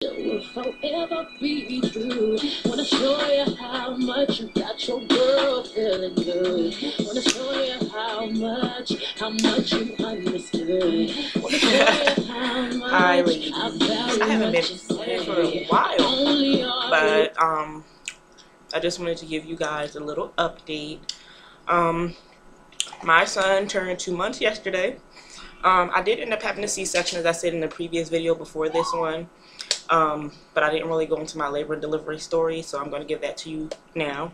Will forever be true. Wanna show you how much you got your girl feeling good. Wanna show you how much you understood. Wanna show you how much Hi, ladies. I haven't been on here for a while, but I just wanted to give you guys a little update. My son turned 2 months yesterday. I did end up having a C-section, as I said in the previous video before this one. But I didn't really go into my labor and delivery story, so I'm going to give that to you now.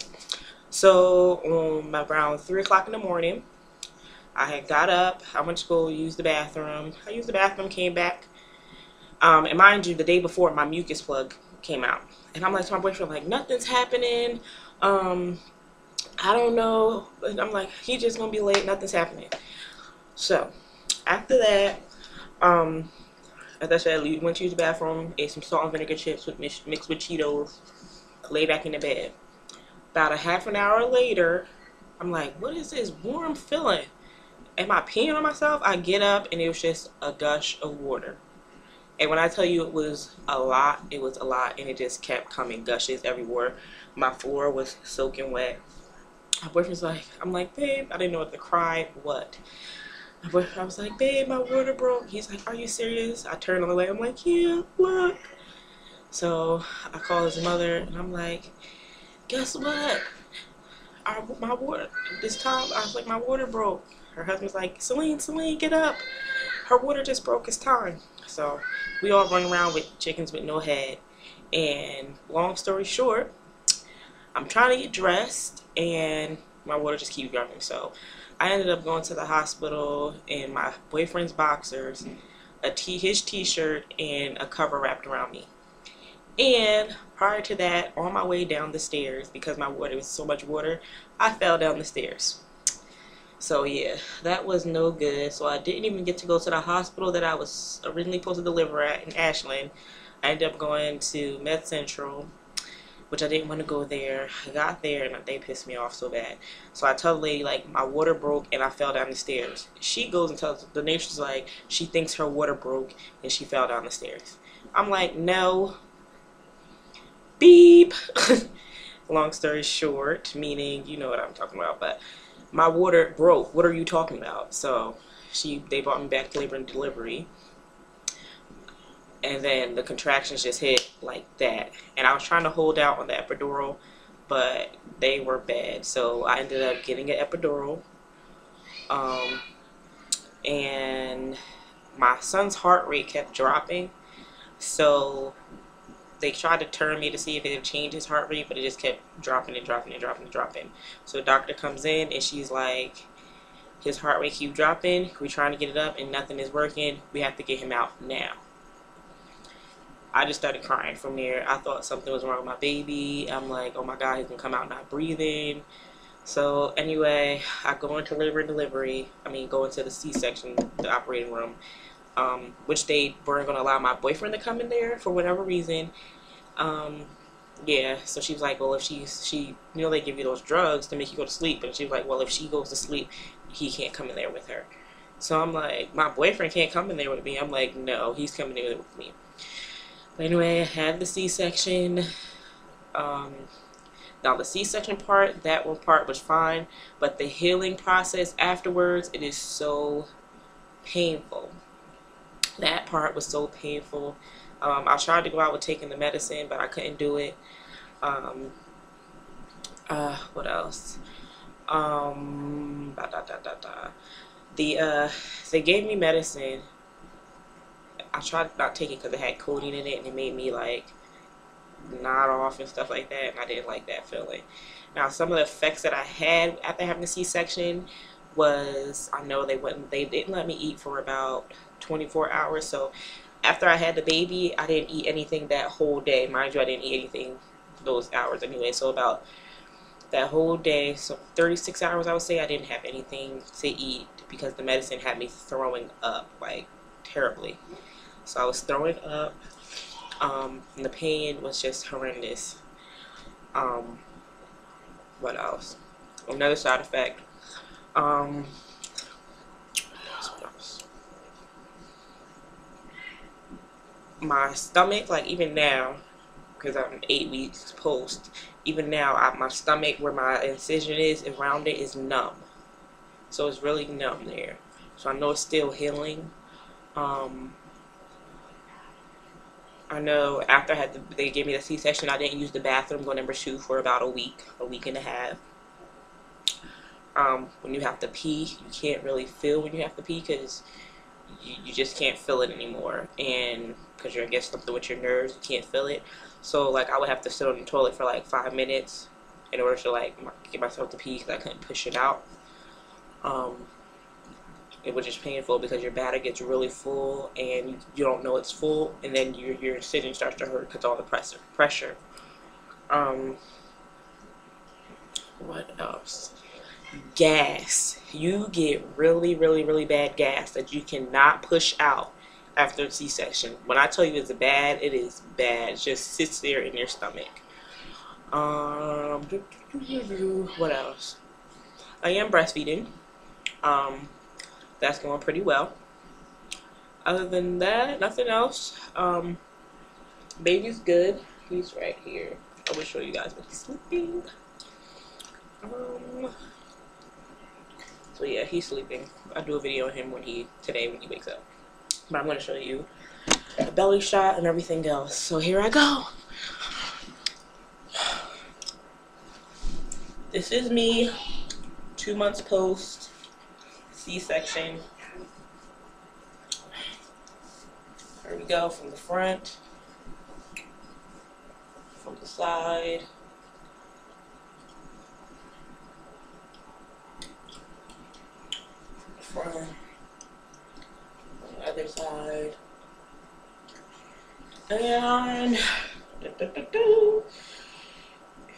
So around 3 o'clock in the morning, I had got up, I went to go use the bathroom. I used the bathroom, came back. And mind you, the day before, my mucus plug came out. And I'm like to my boyfriend, like, nothing's happening. I don't know. And I'm like, he's just going to be late. Nothing's happening. So after that, as I said, we went to use the bathroom, ate some salt and vinegar chips mixed with Cheetos, lay back in the bed. About a half an hour later, I'm like, what is this warm feeling? Am I peeing on myself? I get up and it was just a gush of water. And when I tell you it was a lot, it was a lot, and it just kept coming, gushes everywhere. My floor was soaking wet. My boyfriend's like, I'm like, babe, I didn't know what to cry, what? I was like, babe, my water broke. He's like, are you serious? I turned on the light. I'm like, yeah, look. So I call his mother, and I'm like, guess what? My water, this time, I was like, my water broke. Her husband's like, Celine, get up. Her water just broke, it's time. So we all run around with chickens with no head. And long story short, I'm trying to get dressed, and my water just keeps dropping. So I ended up going to the hospital in my boyfriend's boxers, his t-shirt, and a cover wrapped around me. And prior to that, on my way down the stairs, because my water was so much water, I fell down the stairs. So yeah, that was no good. So I didn't even get to go to the hospital that I was originally supposed to deliver at in Ashland. I ended up going to Med Central, which I didn't want to go there. I got there and they pissed me off so bad. So I tell the lady, like, my water broke and I fell down the stairs. She goes and tells the nurse, like, she thinks her water broke and she fell down the stairs. I'm like, no. Beep. Long story short, meaning you know what I'm talking about, but my water broke. What are you talking about? So they brought me back to labor and delivery. And then the contractions just hit like that. And I was trying to hold out on the epidural, but they were bad. So I ended up getting an epidural. And my son's heart rate kept dropping. So they tried to turn me to see if it would change his heart rate, but it just kept dropping and dropping and dropping and dropping. So the doctor comes in and she's like, his heart rate keeps dropping. We're trying to get it up and nothing is working. We have to get him out now. I just started crying from there. I thought something was wrong with my baby. I'm like, oh my God, he's gonna come out not breathing. So anyway, I go into labor and delivery. Go into the C-section, the operating room, which they weren't gonna allow my boyfriend to come in there for whatever reason. Yeah, so she was like, well, if she they give you those drugs to make you go to sleep, and she was like, well, if she goes to sleep, he can't come in there with her. So I'm like, my boyfriend can't come in there with me. I'm like, no, he's coming in there with me. But anyway, I had the C-section. Now the C-section part, that one part was fine, but the healing process afterwards, it is so painful. That part was so painful. I tried to go out with taking the medicine, but I couldn't do it. What else? They gave me medicine. I tried to not take it because it had codeine in it, and it made me like nod off and stuff like that, and I didn't like that feeling. Now, some of the effects that I had after having the C-section was, I know they didn't let me eat for about 24 hours. So after I had the baby, I didn't eat anything that whole day. Mind you, I didn't eat anything those hours anyway. So about that whole day, so 36 hours, I would say, I didn't have anything to eat because the medicine had me throwing up like terribly. So I was throwing up, and the pain was just horrendous. What else? Another side effect. What else? my stomach, like even now, because I'm 8 weeks post, even now, my stomach where my incision is, around it is numb. So it's really numb there. So I know it's still healing. I know after they gave me the C-section, I didn't use the bathroom, go number 2, for about a week and a half. When you have to pee, you can't really feel when you have to pee because you just can't feel it anymore. And because you're against something with your nerves, you can't feel it. So like I would have to sit on the toilet for like 5 minutes in order to like get myself to pee because I couldn't push it out. It was just painful because your bladder gets really full and you don't know it's full, and then your incision starts to hurt because all the pressure. What else? Gas. You get really, really, really bad gas that you cannot push out after C-section. When I tell you it's bad, it is bad. It just sits there in your stomach. What else? I am breastfeeding. That's going pretty well. Other than that, nothing else. Baby's good. He's right here. I will show you guys when he's sleeping. So yeah, he's sleeping. I'll do a video on him today when he wakes up. But I'm going to show you the belly shot and everything else. So here I go. This is me 2 months post C-section. There we go, from the front, from the side, from the front, from the other side, and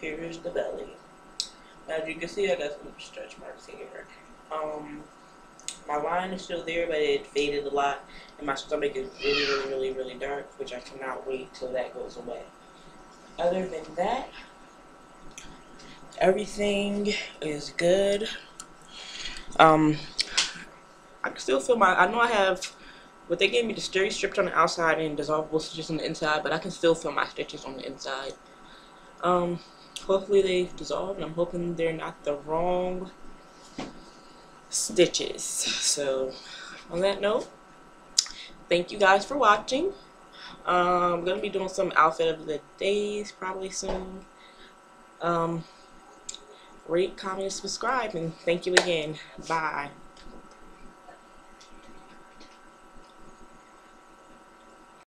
here's the belly. As you can see, I got some stretch marks here. My line is still there, but it faded a lot, and my stomach is really, really, really, really dark, which I cannot wait till that goes away. Other than that, everything is good. I can still feel I know I have, but they gave me the steri strips on the outside and dissolvable stitches on the inside, but I can still feel my stitches on the inside. Hopefully they've dissolved, and I'm hoping they're not the wrong stitches. So on that note, thank you guys for watching. I'm gonna be doing some outfit of the days probably soon. Rate, comment, subscribe, and thank you again. Bye.